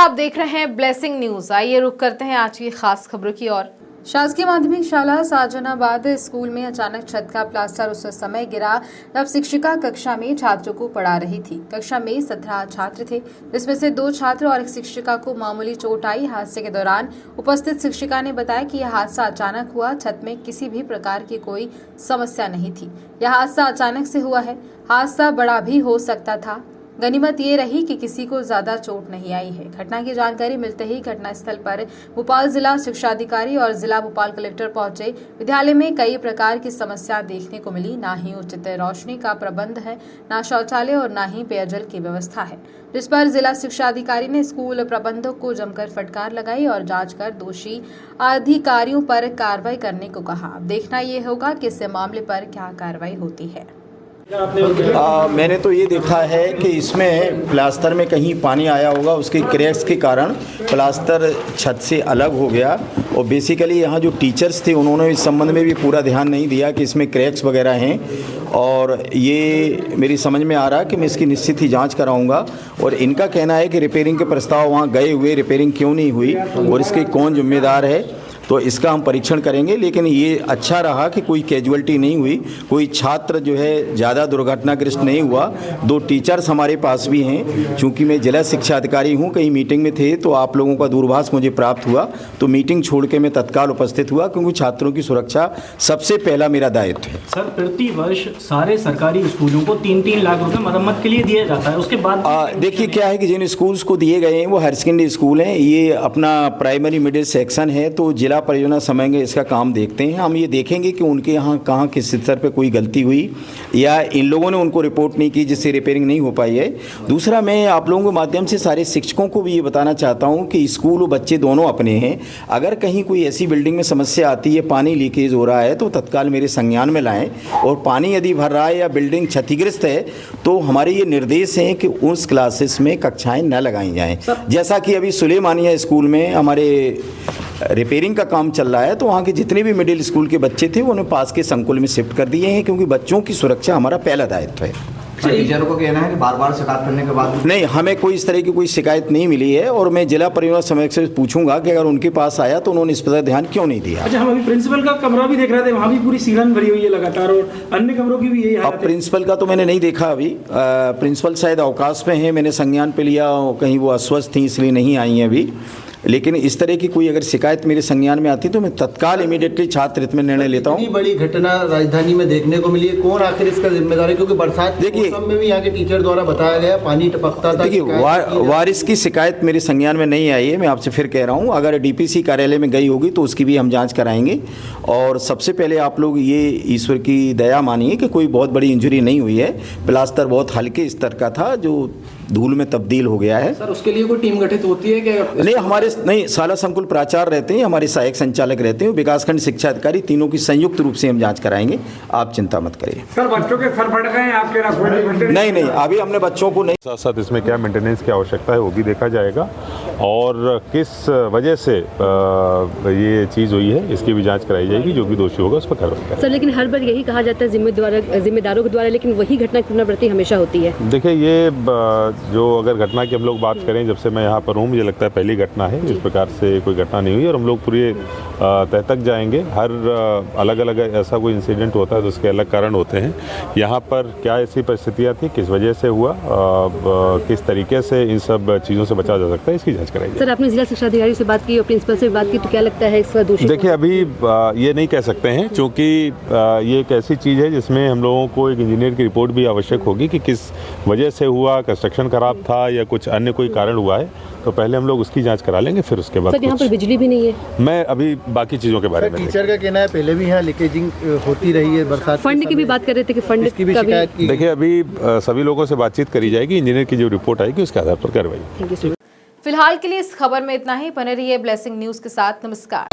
आप देख रहे हैं ब्लेसिंग न्यूज। आइए रुक करते हैं आज की खास खबरों की ओर। शासकीय माध्यमिक शाला साजनाबाद स्कूल में अचानक छत का प्लास्टर उस समय गिरा जब शिक्षिका कक्षा में छात्रों को पढ़ा रही थी। कक्षा में 17 छात्र थे, जिसमें से 2 छात्र और एक शिक्षिका को मामूली चोट आई। हादसे के दौरान उपस्थित शिक्षिका ने बताया कि यह हादसा अचानक हुआ। छत में किसी भी प्रकार की कोई समस्या नहीं थी। यह हादसा अचानक से हुआ है। हादसा बड़ा भी हो सकता था। गनीमत ये रही कि किसी को ज्यादा चोट नहीं आई है। घटना की जानकारी मिलते ही घटनास्थल पर भोपाल जिला शिक्षा अधिकारी और जिला भोपाल कलेक्टर पहुंचे। विद्यालय में कई प्रकार की समस्या देखने को मिली। ना ही उचित रोशनी का प्रबंध है, ना शौचालय और ना ही पेयजल की व्यवस्था है, जिस पर जिला शिक्षा अधिकारी ने स्कूल प्रबंधक को जमकर फटकार लगाई और जांच कर दोषी अधिकारियों पर कार्रवाई करने को कहा। अब देखना ये होगा कि इस मामले पर क्या कार्रवाई होती है। मैंने तो ये देखा है कि इसमें प्लास्टर में कहीं पानी आया होगा, उसके क्रैक्स के कारण प्लास्टर छत से अलग हो गया। और बेसिकली यहाँ जो टीचर्स थे उन्होंने इस संबंध में भी पूरा ध्यान नहीं दिया कि इसमें क्रैक्स वगैरह हैं, और ये मेरी समझ में आ रहा है कि मैं इसकी निश्चित ही जांच कराऊंगा। और इनका कहना है कि रिपेयरिंग के प्रस्ताव वहाँ गए हुए, रिपेयरिंग क्यों नहीं हुई और इसके कौन जिम्मेदार है, तो इसका हम परीक्षण करेंगे। लेकिन ये अच्छा रहा कि कोई कैजुअल्टी नहीं हुई, कोई छात्र जो है ज़्यादा दुर्घटनाग्रस्त नहीं हुआ। 2 टीचर्स हमारे पास भी हैं। चूँकि मैं जिला शिक्षा अधिकारी हूँ, कहीं मीटिंग में थे तो आप लोगों का दूरभाष मुझे प्राप्त हुआ, तो मीटिंग छोड़ के मैं तत्काल उपस्थित हुआ, क्योंकि छात्रों की सुरक्षा सबसे पहला मेरा दायित्व है। सर, प्रति वर्ष सारे सरकारी स्कूलों को 3-3 लाख रुपये मरम्मत के लिए दिया जाता है, उसके बाद देखिए क्या है कि जिन स्कूल्स को दिए गए हैं वो हायर सेकेंडरी स्कूल हैं। ये अपना प्राइमरी मिडिल सेक्शन है, तो जिला परियोजना समय में इसका काम देखते हैं। हम ये देखेंगे कि उनके यहाँ कहाँ किस स्तर पे कोई गलती हुई या इन लोगों ने उनको रिपोर्ट नहीं की जिससे रिपेयरिंग नहीं हो पाई है। दूसरा, मैं आप लोगों के माध्यम से सारे शिक्षकों को भी ये बताना चाहता हूँ कि स्कूल और बच्चे दोनों अपने हैं। अगर कहीं कोई ऐसी बिल्डिंग में समस्या आती है, पानी लीकेज हो रहा है, तो तत्काल मेरे संज्ञान में लाएँ। और पानी यदि भर रहा है या बिल्डिंग क्षतिग्रस्त है तो हमारे ये निर्देश हैं कि उस क्लासेस में कक्षाएँ न लगाई जाएँ। जैसा कि अभी सुलेमानिया स्कूल में हमारे रिपेयरिंग का काम चल रहा है, तो वहाँ के जितने भी मिडिल स्कूल के बच्चे थे उन्हें पास के संकुल में शिफ्ट कर दिए हैं, क्योंकि बच्चों की सुरक्षा हमारा पहला दायित्व है। टीचरों को कहना है कि बार-बार शिकायत करने के बाद नहीं, हमें कोई इस तरह की कोई शिकायत नहीं मिली है। और मैं जिला परियोजना समन्वयक से पूछूंगा कि अगर उनके पास आया तो उन्होंने इस पर ध्यान क्यों नहीं दिया। अच्छा, हम अभी प्रिंसिपल का कमरा भी देख रहे थे, वहाँ भी पूरी सीलन भरी हुई है लगातार, और अन्य कमरों की भी यही हालत है। अब प्रिंसिपल का तो मैंने नहीं देखा अभी। प्रिंसिपल शायद अवकाश में है, मैंने संज्ञान पे लिया, कहीं वो अस्वस्थ थी इसलिए नहीं आई हैं अभी। लेकिन इस तरह की कोई अगर शिकायत मेरे संज्ञान में आती तो मैं तत्काल इमीडिएटली छात्र हित में निर्णय लेता हूँ। इतनी बड़ी घटना राजधानी में देखने को मिली है, कौन आखिर इसका जिम्मेदार है? क्योंकि बरसात के मौसम में भी यहाँ के टीचर द्वारा बताया गया पानी टपकता था। देखिए, वारिस की शिकायत मेरे संज्ञान में नहीं आई है। मैं आपसे फिर कह रहा हूँ, अगर डीपीसी कार्यालय में गई होगी तो उसकी भी हम जाँच कराएंगे। और सबसे पहले आप लोग ये ईश्वर की दया मानिए कि कोई बहुत बड़ी इंजरी नहीं हुई है। प्लास्टर बहुत हल्के स्तर का था जो धूल में तब्दील हो गया है। सर, उसके लिए कोई टीम गठित होती है क्या? नहीं, हमारे नहीं, शाला संकुल प्राचार्य रहते हैं, हमारे सहायक संचालक रहते हैं, विकासखंड शिक्षा अधिकारी, तीनों की संयुक्त रूप से हम जांच कराएंगे। आप चिंता मत करिए। सर, बच्चों के सर फट गए आपके? नहीं, अभी हमने बच्चों को नहीं। साथ साथ इसमें क्या मेंटेनेंस की आवश्यकता है वो भी देखा जाएगा, और किस वजह से ये चीज़ हुई है इसकी भी जाँच कराई जाएगी। जो भी दोषी होगा उस पर कार्रवाई करेंगे। सर, लेकिन हर बार यही कहा जाता है जिम्मेदारों के द्वारा, लेकिन वही घटना पुनरावृत्ति हमेशा होती है। देखिए, ये जो अगर घटना की हम लोग बात करें, जब से मैं यहाँ पर हूँ मुझे लगता है पहली घटना है। इस प्रकार से कोई घटना नहीं हुई, और हम लोग पूरे तह तक जाएंगे। हर अलग अलग ऐसा कोई इंसिडेंट होता है तो उसके अलग कारण होते हैं। यहाँ पर क्या ऐसी परिस्थितियाँ थी, किस वजह से हुआ, किस तरीके से इन सब चीज़ों से बचा जा सकता है, इसकी जाँच कराएंगे। सर, आपने जिला शिक्षा अधिकारी से बात की और प्रिंसिपल से बात की, तो क्या लगता है इसका दोषी? देखिए, अभी ये नहीं कह सकते हैं, क्योंकि ये एक ऐसी चीज़ है जिसमें हम लोगों को एक इंजीनियर की रिपोर्ट भी आवश्यक होगी कि किस वजह से हुआ, कंस्ट्रक्शन खराब था या कुछ अन्य कोई कारण हुआ है। तो पहले हम लोग उसकी जांच करा लेंगे, फिर उसके बाद। सर, यहाँ पर बिजली भी नहीं है। मैं अभी बाकी चीज़ों के बारे में। टीचर का कहना है पहले भी यहाँ लीकेजिंग होती रही है, बरसात फंड की भी बात कर रहे थे कि फंड की भी शिकायत की। देखिए, अभी सभी लोगों से बातचीत करी जाएगी, इंजीनियर की जो रिपोर्ट आएगी उसके आधार पर कार्रवाई। फिलहाल के लिए इस खबर में इतना ही। बने रहिए ब्लेसिंग न्यूज के साथ। नमस्कार।